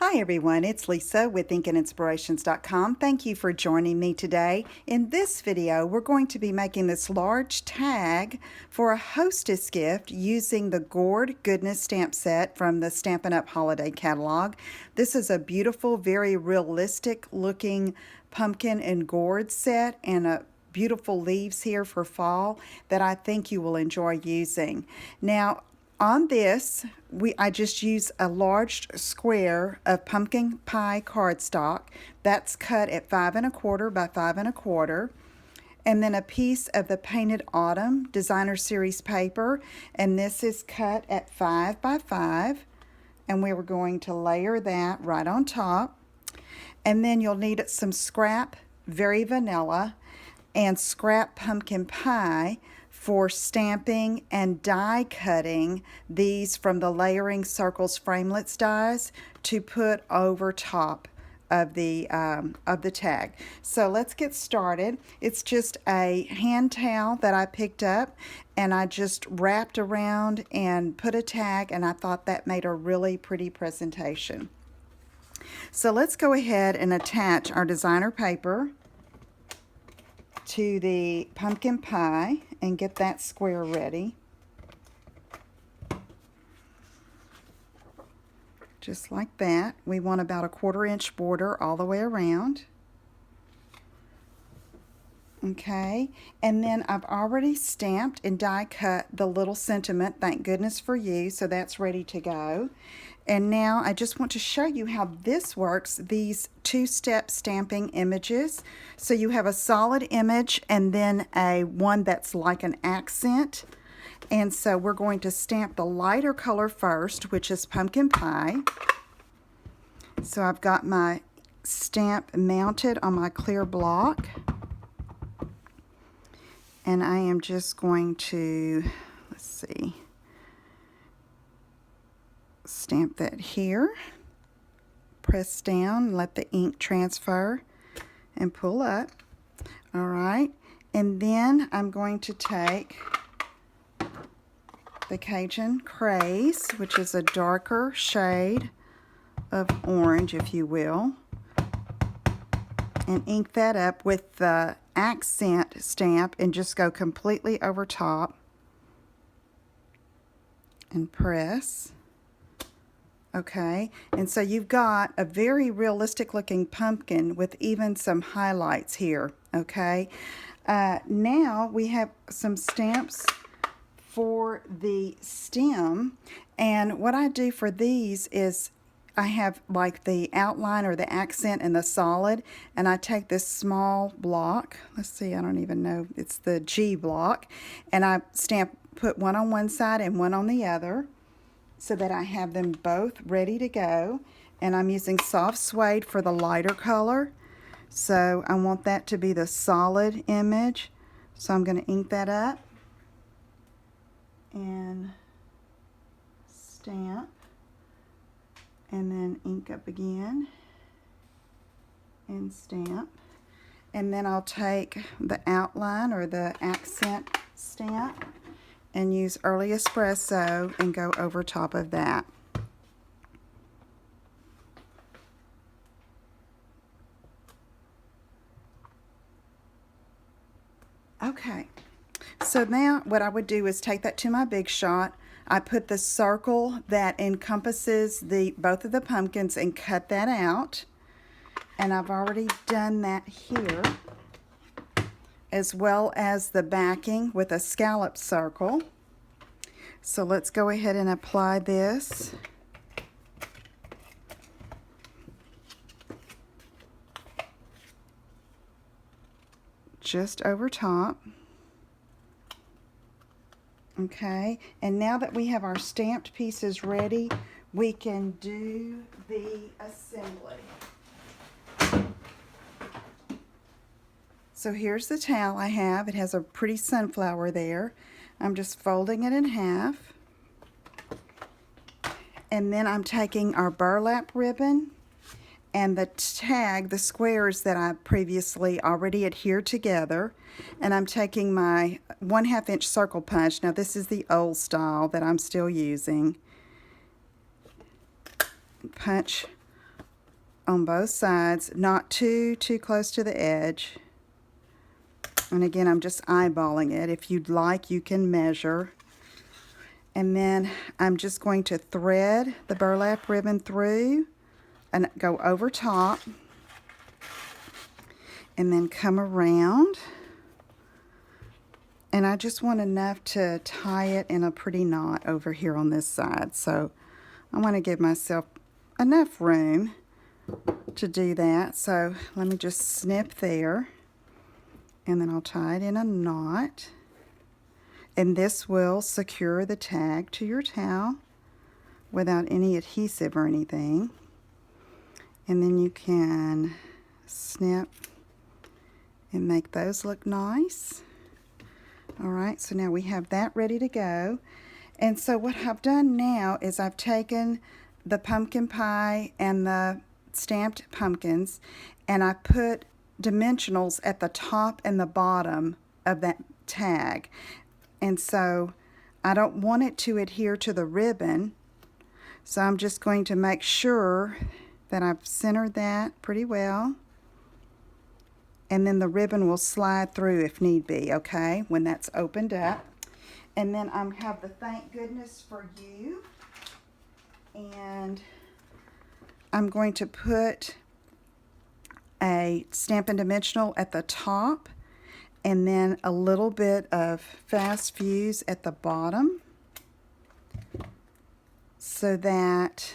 Hi everyone, it's Lisa with InkandInspirations.com. Thank you for joining me today. In this video, we're going to be making this large tag for a Hostess gift using the Gourd Goodness stamp set from the Stampin' Up! Holiday catalog. This is a beautiful, very realistic looking pumpkin and gourd set and beautiful leaves here for fall that I think you will enjoy using. Now, on this, I just use a large square of pumpkin pie cardstock that's cut at 5 1/4 by 5 1/4, and then a piece of the Painted Autumn Designer Series paper, and this is cut at 5 by 5, and we were going to layer that right on top. And then you'll need some scrap Very Vanilla and scrap pumpkin pie for stamping and die cutting these from the Layering Circles Framelits dies to put over top of the tag. So let's get started. It's just a hand towel that I picked up and I just wrapped around and put a tag, and I thought that made a really pretty presentation. So let's go ahead and attach our designer paper to the pumpkin pie and get that square ready. Just like that. We want about a 1/4 inch border all the way around. Okay, and then I've already stamped and die cut the little sentiment, "Thank goodness for you," so that's ready to go. And now I just want to show you how this works, these two-step stamping images. So you have a solid image and then a one that's like an accent. And so we're going to stamp the lighter color first, which is pumpkin pie. So I've got my stamp mounted on my clear block. And I am just going to, let's see, stamp that here, press down, let the ink transfer, and pull up. All right, and then I'm going to take the Cajun Craze, which is a darker shade of orange, if you will, and ink that up with the accent stamp and just go completely over top and press. Okay, and so you've got a very realistic looking pumpkin with even some highlights here. Okay, now we have some stamps for the stem, and what I do for these is I have like the outline or the accent and the solid, and I take this small block, let's see, I don't even know, it's the G block, and I put one on one side and one on the other so that I have them both ready to go. And I'm using soft suede for the lighter color, so I want that to be the solid image, so I'm going to ink that up and stamp, and then ink up again and stamp, and then I'll take the outline or the accent stamp and use Early Espresso and go over top of that. Okay, so now what I would do is take that to my Big Shot. I put the circle that encompasses both of the pumpkins and cut that out. And I've already done that here, as well as the backing with a scallop circle. So let's go ahead and apply this. Just over top. Okay, and now that we have our stamped pieces ready, we can do the assembly. So here's the towel I have. It has a pretty sunflower there. I'm just folding it in half. And then I'm taking our burlap ribbon and the tag, the squares that I previously already adhered together, and I'm taking my 1/2 inch circle punch. Now this is the old style that I'm still using. Punch on both sides, not too close to the edge. And again, I'm just eyeballing it. If you'd like, you can measure. And then I'm just going to thread the burlap ribbon through and go over top. And then come around. And I just want enough to tie it in a pretty knot over here on this side. So I want to give myself enough room to do that. So let me just snip there. And then I'll tie it in a knot. And this will secure the tag to your towel without any adhesive or anything. And then you can snip and make those look nice. All right, so now we have that ready to go. And so what I've done now is I've taken the pumpkin pie and the stamped pumpkins, and I put dimensionals at the top and the bottom of that tag. And so I don't want it to adhere to the ribbon, so I'm just going to make sure that I've centered that pretty well. And then the ribbon will slide through if need be, okay, when that's opened up. And then I have the thank goodness for you. And I'm going to put a Stampin' Dimensional at the top and then a little bit of fast fuse at the bottom so that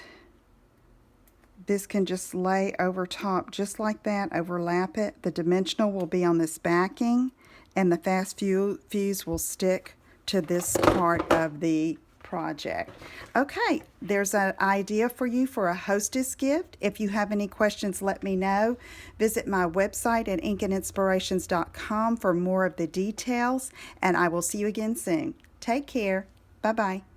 this can just lay over top just like that, overlap it. The dimensional will be on this backing and the fast fuse will stick to this part of the project. Okay, there's an idea for you for a hostess gift. If you have any questions, let me know. Visit my website at inkandinspirations.com for more of the details, and I will see you again soon. Take care. Bye-bye.